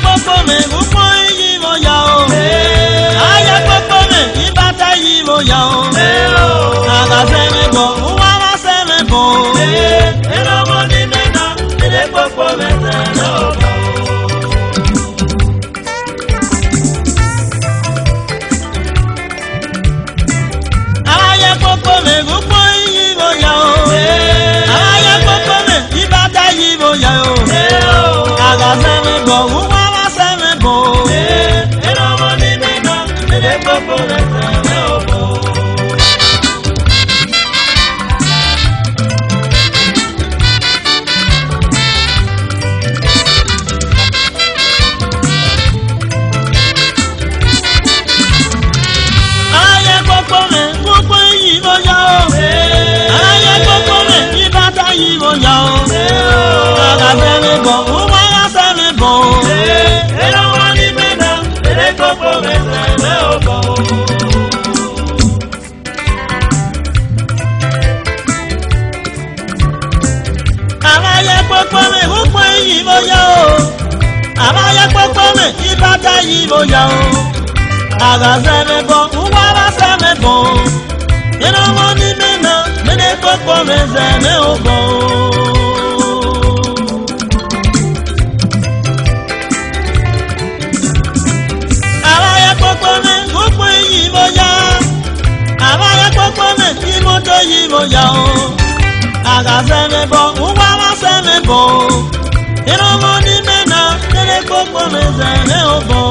popo me upo yi mo ya o. Aya popo me ibata yi mo ya o. Aga se me bo, uwa wa se me bo. Eno mo ni me na, ene popo me se no bo. Aya popo me upo yi mo ya o. Aya popo me ibata yi mo ya o. Aga se me bo, uwa wa se me bo. Eno mo ni me na, ene popo me se no bo.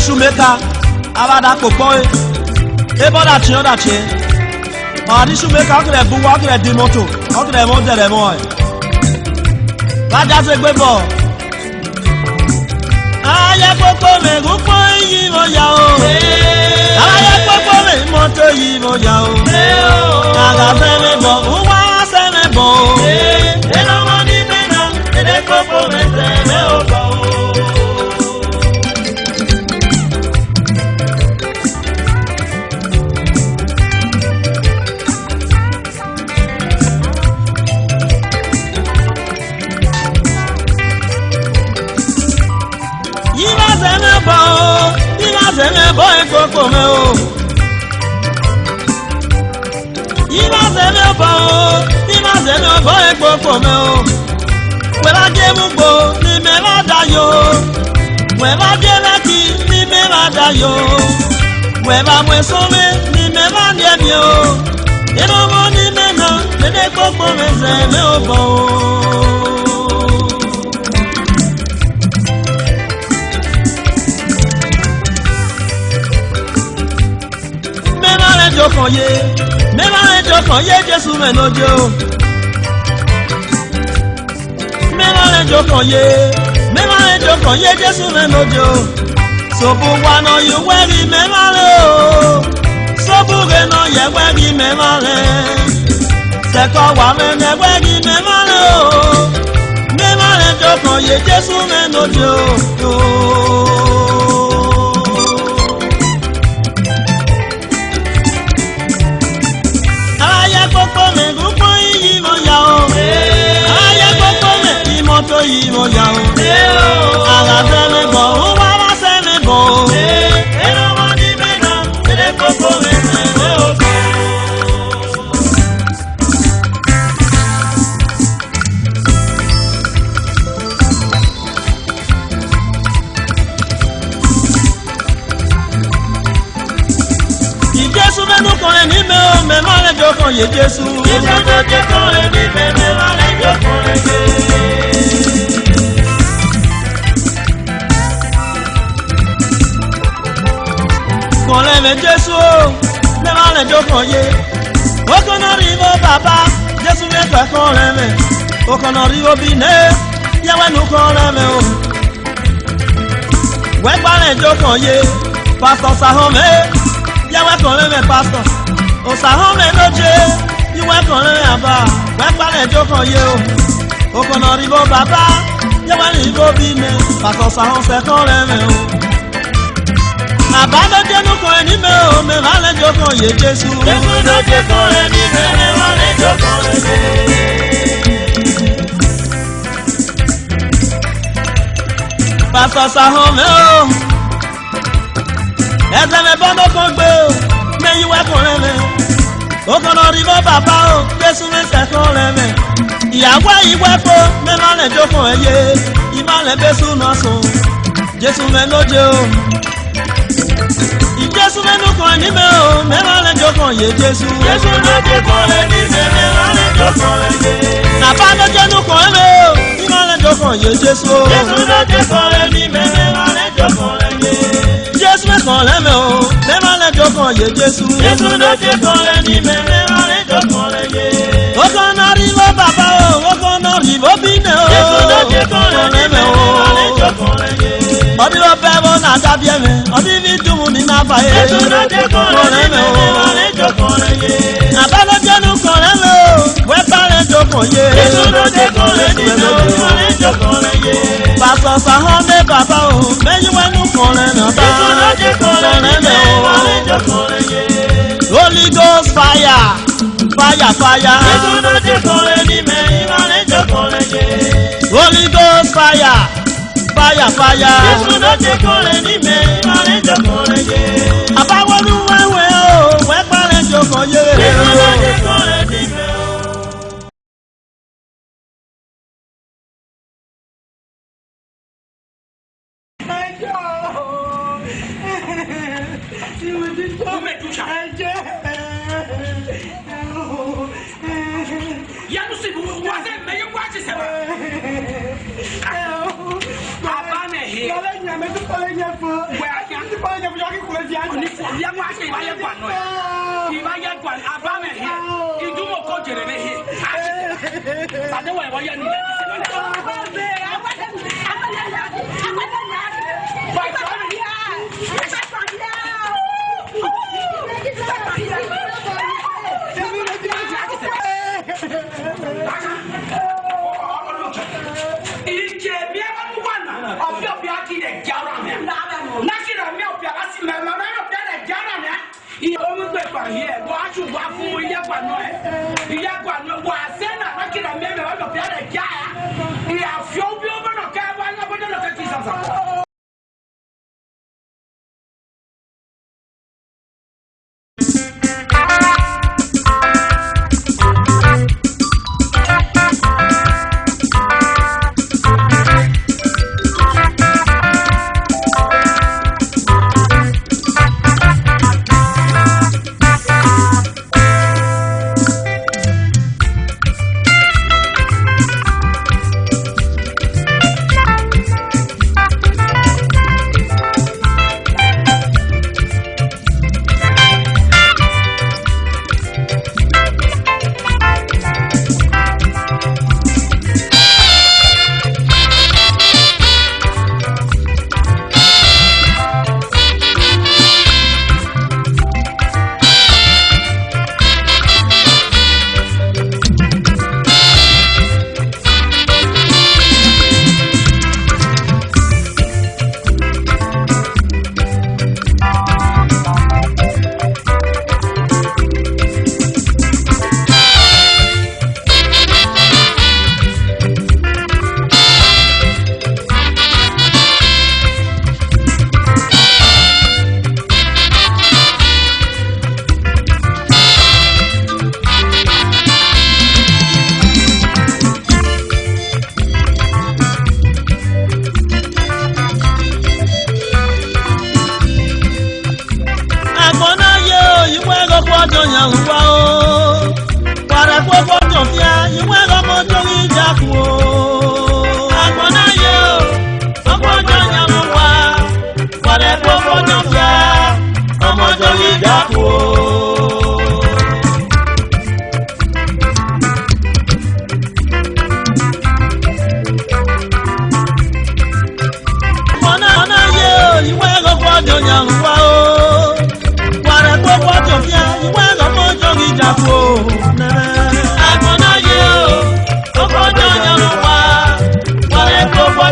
Shumeka abada popo e boda chi adi Shumeka akre bu wa akre di moto akre mo dere mo ba ja se gbe bo aya popo me gupo yi mo ya o aya popo me moto yi mo ya o aga se me bo wa se me bo e no mo ni me na e popo me se me o bo gbogbo me o. Ima se mi obo o, ima se mi obo e gbogbo me o. We ba je mu gbo ni me ma da yo. We ba je lati ni me ma da yo. We ba mu so me ni me ma de mi o. Eno mo ni me na, me de gbogbo me se mi obo o. Jokan ye, me ma le jokan ye Jesu me no jo. Me ma le jokan ye, me ma le jokan ye Jesu me no jo. So bu wa no you weri me ma le o. So bu ge no ye weri me ma le. Se ko wa me ne weri me ma le o. Me ma le jokan ye Jesu me no jo. Yìí mo yà ó. Àrà sẹ́mi bọ̀, ó wá wá sẹ́mi bọ̀. Ẹnu wọn ní mẹ́ta, ilé kókó rẹ̀ sẹ́mi ó bọ̀. Ìjésù mẹ́nu kan rẹ̀ ní mẹ́ o, mẹ́mọ́ rẹ̀ jọ kan yé Jésù. Ìjésù jẹ́ kan rẹ̀ ní mẹ́, mẹ́mọ́ rẹ̀ jọ kan rẹ̀ yé. Kọ̀lẹ́ mi Jésù o, mẹ́ma lẹ̀ jókòó yé. Ó kọ́nà rí bó bàbá, Jésù mi kọ̀ ẹ̀kọ́ rẹ̀ mẹ́. Ó kọ́nà rí bó bí nẹ́, yẹ́wẹ́ nu kọ́ rẹ̀ mẹ́ o. Wẹ́gbà lẹ̀ jókòó yé, pásítọ̀ sàhọ́ mẹ́. Yẹ́wẹ́ kọ̀ rẹ̀ mẹ́ pásítọ̀. Òsàhọ́ mẹ́ lóje, yíwẹ́ kọ̀ rẹ̀ mẹ́ àbá. Wẹ́gbà lẹ̀ jókòó yé o. Ó kọ́nà rí bó bàbá, yẹ́wẹ́ rí bó bí nẹ́. Pásítọ̀ sàhọ́ sẹ́kọ́ rẹ̀ mẹ́ o. Àbálọ́jẹ́ ló kọ́ ẹni mẹ́ o, mẹ́wàá lẹ́jọ́ kan yé Jésù. Jésù ló jẹ́ kọ́ ẹni mẹ́, mẹ́wàá lẹ́jọ́ kan yé. Pásítọ̀ sàhán mẹ́ o, ẹsẹ̀ mi bọ́dọ̀ kan gbé o, mẹ́yìn wẹ́kùn rẹ̀ mẹ́. Ó kọ́nà rí bọ́ bàbá o, Jésù mi sẹ́kọ̀ rẹ̀ mẹ́. Ìyàwó ìwẹ́pọ̀ mẹ́wàá lẹ́jọ́ kan yé. Ìmọ̀lẹ̀ bẹ́sù náà sùn, Jésù mẹ́ lóde o. Jésù mẹ́nu kan ní mẹ́ o, mẹ́wàá lẹ́jọ́ kan yé Jésù. Jésù lóde kan rẹ̀ ní mẹ́, mẹ́wàá lẹ́jọ́ kan rẹ̀ yé. Nàbá lójẹ́ nu kan mẹ́ o, mẹ́wàá lẹ́jọ́ kan yé Jésù. Jésù lóde kan rẹ̀ ní mẹ́, mẹ́wàá lẹ́jọ́ kan rẹ̀ yé. Jésù mẹ́kan lẹ́mẹ̀ o, mẹ́wàá lẹ́jọ́ kan yé Jésù. Jésù lóde kan rẹ̀ ní mẹ́, mẹ́wàá lẹ́jọ́ kan rẹ̀ yé. Ó kàn náà rí bó bàbá o, ó kàn náà rí bó bí nẹ́ o. Jésù lóde kan rẹ̀ ní mẹ́, mẹ́wàá lẹ́jọ́ kan rẹ̀ yé. Ọdí ló fẹ́ bọ́ náà dábí ẹ̀mẹ́, ọdí ní dùnmù ní náà fà yé. Jésù lóde kan rẹ̀ ní mẹ́, mẹ́wàá lẹ́jọ́ kan rẹ̀ yé. Àbálọ́jẹ́ nu kan rẹ̀ mẹ́ o, wẹ́pà lẹ́jọ́ kan yé. Jésù lóde kan rẹ̀ ní mẹ́, mẹ́wàá lẹ́jọ́ kan rẹ̀ yé. Pásítọ̀ sàhán mẹ́ bàbá o, mẹ́yìn wẹ́nu kan rẹ̀ náà bá. Jésù lóde kan rẹ̀ ní mẹ́, mẹ́wàá lẹ́jọ́ kan rẹ̀ yé. Holy Ghost fire, fire, fire. Jésù lóde kan rẹ̀ ní mẹ́, mẹ́wàá lẹ́jọ́ kan rẹ̀ yé. Holy Ghost fire, fire, fire. Jésù lóde kan rẹ̀ ní mẹ́, mẹ́wàá lẹ́jọ́ kan rẹ̀ yé. Àbáwọlú wẹ́wẹ́ o, wẹ́pà lẹ́jọ́ kan yé. Jésù lóde kan rẹ̀ ní mẹ́ o.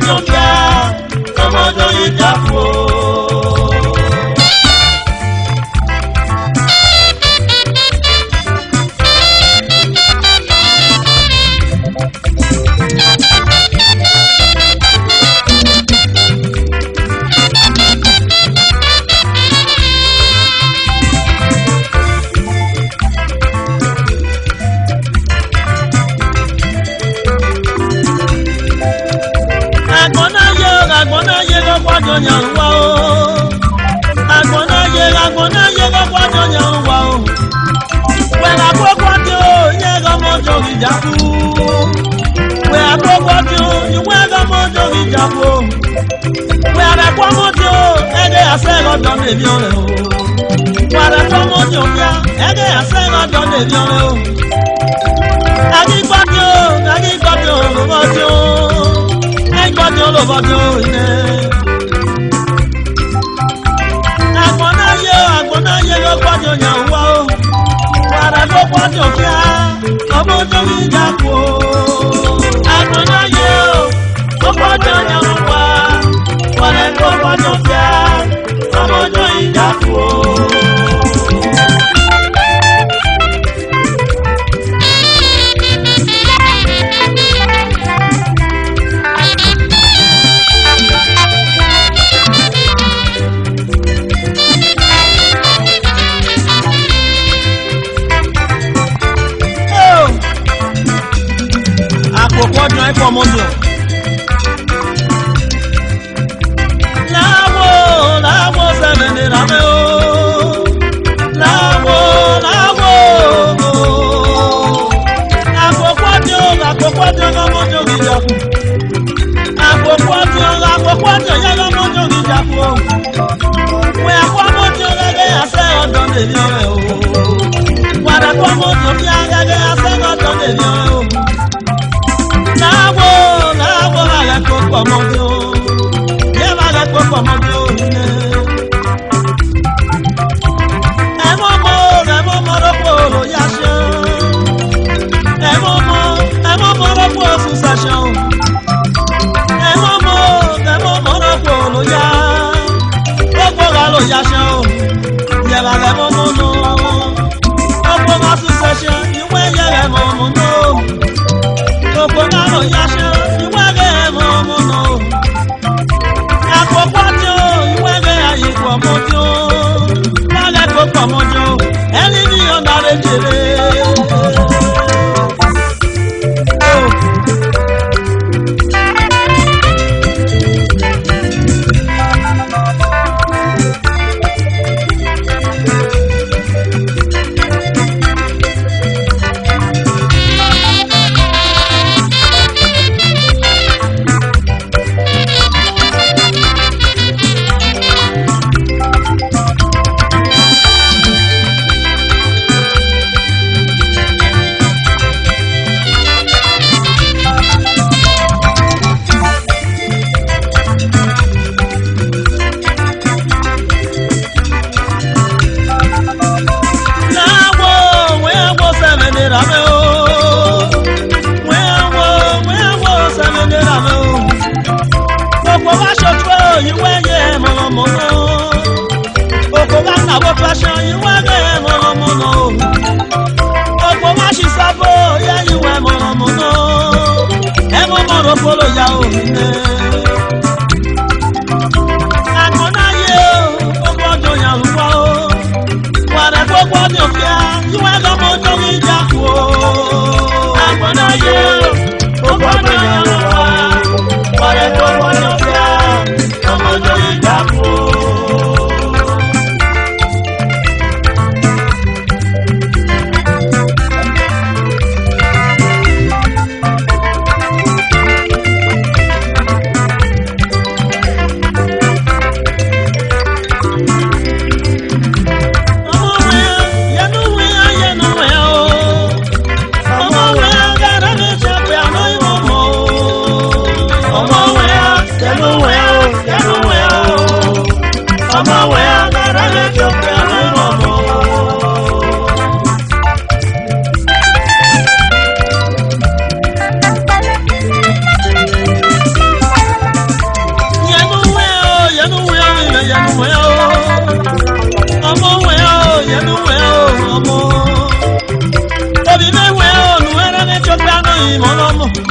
kwájú kíá ọmọdé ìjà fò.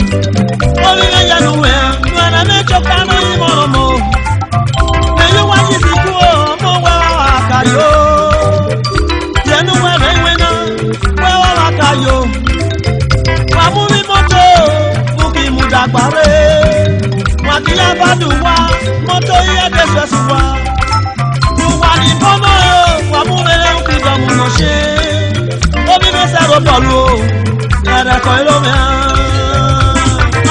Obi me yanu we, mwana me chokano imoromo. Me yu waji sikuo, mo wewa wakayo. Yenu we wena, wewa wakayo. Wamumi moto, muki mudagbare. Wakiya baduwa, moto iye deswesuwa. Wani bomo, wamumele ukido munoshe. Obi me sero polu, yere koilo mea.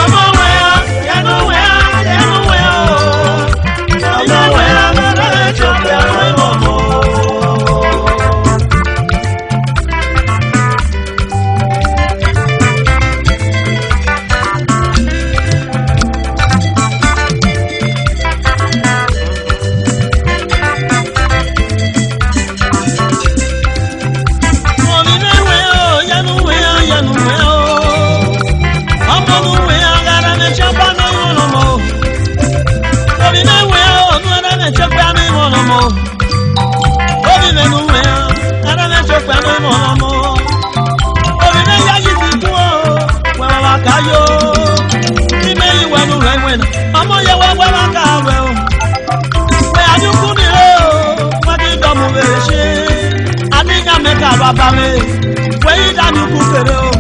Omo wea, yenu wea, yenu wea. Omo wea, mere chope awe momo. Baba me, where you done you cook it?